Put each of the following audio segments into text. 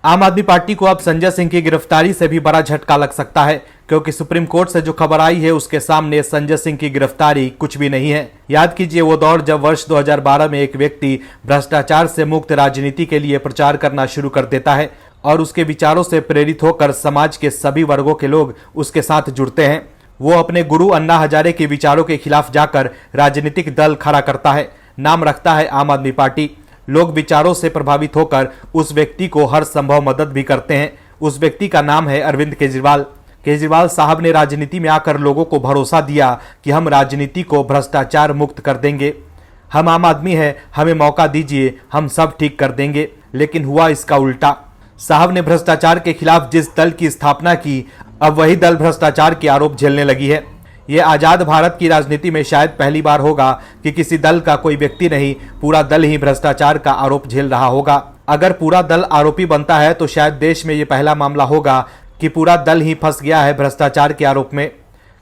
आम आदमी पार्टी को अब संजय सिंह की गिरफ्तारी से भी बड़ा झटका लग सकता है, क्योंकि सुप्रीम कोर्ट से जो खबर आई है उसके सामने संजय सिंह की गिरफ्तारी कुछ भी नहीं है। याद कीजिए वो दौर जब वर्ष 2012 में एक व्यक्ति भ्रष्टाचार से मुक्त राजनीति के लिए प्रचार करना शुरू कर देता है और उसके विचारों से प्रेरित होकर समाज के सभी वर्गों के लोग उसके साथ जुड़ते हैं। वो अपने गुरु अन्ना हजारे के विचारों के खिलाफ जाकर राजनीतिक दल खड़ा करता है, नाम रखता है आम आदमी पार्टी। लोग विचारों से प्रभावित होकर उस व्यक्ति को हर संभव मदद भी करते हैं। उस व्यक्ति का नाम है अरविंद केजरीवाल। केजरीवाल साहब ने राजनीति में आकर लोगों को भरोसा दिया कि हम राजनीति को भ्रष्टाचार मुक्त कर देंगे, हम आम आदमी हैं, हमें मौका दीजिए, हम सब ठीक कर देंगे। लेकिन हुआ इसका उल्टा। साहब ने भ्रष्टाचार के खिलाफ जिस दल की स्थापना की, अब वही दल भ्रष्टाचार के आरोप झेलने लगी है। ये आजाद भारत की राजनीति में शायद पहली बार होगा कि किसी दल का कोई व्यक्ति नहीं, पूरा दल ही भ्रष्टाचार का आरोप झेल रहा होगा। अगर पूरा दल आरोपी बनता है तो शायद देश में ये पहला मामला होगा कि पूरा दल ही फंस गया है भ्रष्टाचार के आरोप में।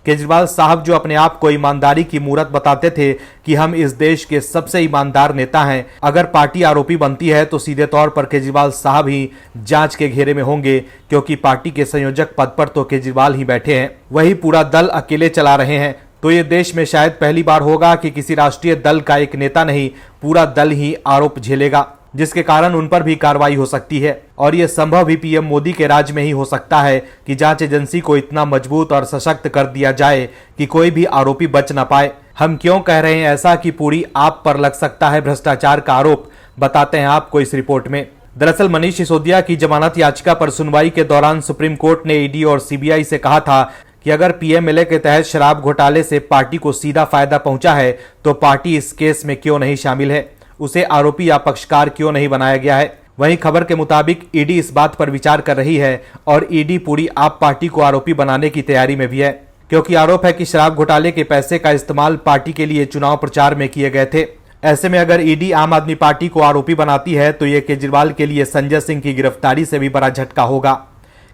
केजरीवाल साहब जो अपने आप को ईमानदारी की मूरत बताते थे कि हम इस देश के सबसे ईमानदार नेता हैं, अगर पार्टी आरोपी बनती है तो सीधे तौर पर केजरीवाल साहब ही जांच के घेरे में होंगे, क्योंकि पार्टी के संयोजक पद पर तो केजरीवाल ही बैठे हैं, वही पूरा दल अकेले चला रहे हैं। तो ये देश में शायद पहली बार होगा कि किसी राष्ट्रीय दल का एक नेता नहीं, पूरा दल ही आरोप झेलेगा, जिसके कारण उन पर भी कार्रवाई हो सकती है। और यह संभव भी पीएम मोदी के राज में ही हो सकता है कि जांच एजेंसी को इतना मजबूत और सशक्त कर दिया जाए कि कोई भी आरोपी बच न पाए। हम क्यों कह रहे हैं ऐसा कि पूरी आप पर लग सकता है भ्रष्टाचार का आरोप, बताते हैं आपको इस रिपोर्ट में। दरअसल मनीष सिसोदिया की जमानत याचिका पर सुनवाई के दौरान सुप्रीम कोर्ट ने ईडी और सीबीआई से कहा था कि अगर पीएमएलए के तहत शराब घोटाले से पार्टी को सीधा फायदा पहुंचा है तो पार्टी इस केस में क्यों नहीं शामिल है, उसे आरोपी या पक्षकार क्यों नहीं बनाया गया है। वहीं खबर के मुताबिक ईडी इस बात पर विचार कर रही है और ईडी पूरी आप पार्टी को आरोपी बनाने की तैयारी में भी है, क्योंकि आरोप है कि शराब घोटाले के पैसे का इस्तेमाल पार्टी के लिए चुनाव प्रचार में किए गए थे। ऐसे में अगर ईडी आम आदमी पार्टी को आरोपी बनाती है तो ये केजरीवाल के लिए संजय सिंह की गिरफ्तारी से भी बड़ा झटका होगा,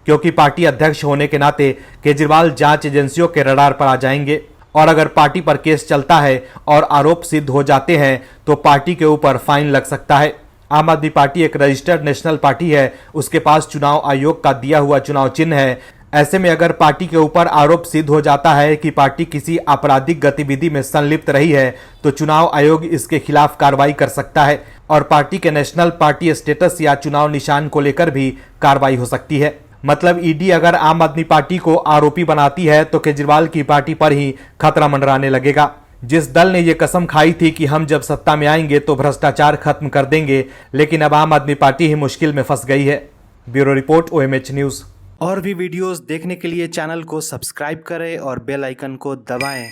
क्योंकि पार्टी अध्यक्ष होने के नाते केजरीवाल जांच एजेंसियों के रडार पर आ जाएंगे। और अगर पार्टी पर केस चलता है और आरोप सिद्ध हो जाते हैं तो पार्टी के ऊपर फाइन लग सकता है। आम आदमी पार्टी एक रजिस्टर्ड नेशनल पार्टी है, उसके पास चुनाव आयोग का दिया हुआ चुनाव चिन्ह है। ऐसे में अगर पार्टी के ऊपर आरोप सिद्ध हो जाता है कि पार्टी किसी आपराधिक गतिविधि में संलिप्त रही है तो चुनाव आयोग इसके खिलाफ कार्रवाई कर सकता है और पार्टी के नेशनल पार्टी स्टेटस या चुनाव निशान को लेकर भी कार्रवाई हो सकती है। मतलब ईडी अगर आम आदमी पार्टी को आरोपी बनाती है तो केजरीवाल की पार्टी पर ही खतरा मंडराने लगेगा। जिस दल ने ये कसम खाई थी कि हम जब सत्ता में आएंगे तो भ्रष्टाचार खत्म कर देंगे, लेकिन अब आम आदमी पार्टी ही मुश्किल में फंस गई है। Bureau report, OMH news. और भी वीडियोस देखने के लिए चैनल को सब्सक्राइब करें और बेल आइकन को दबाएं।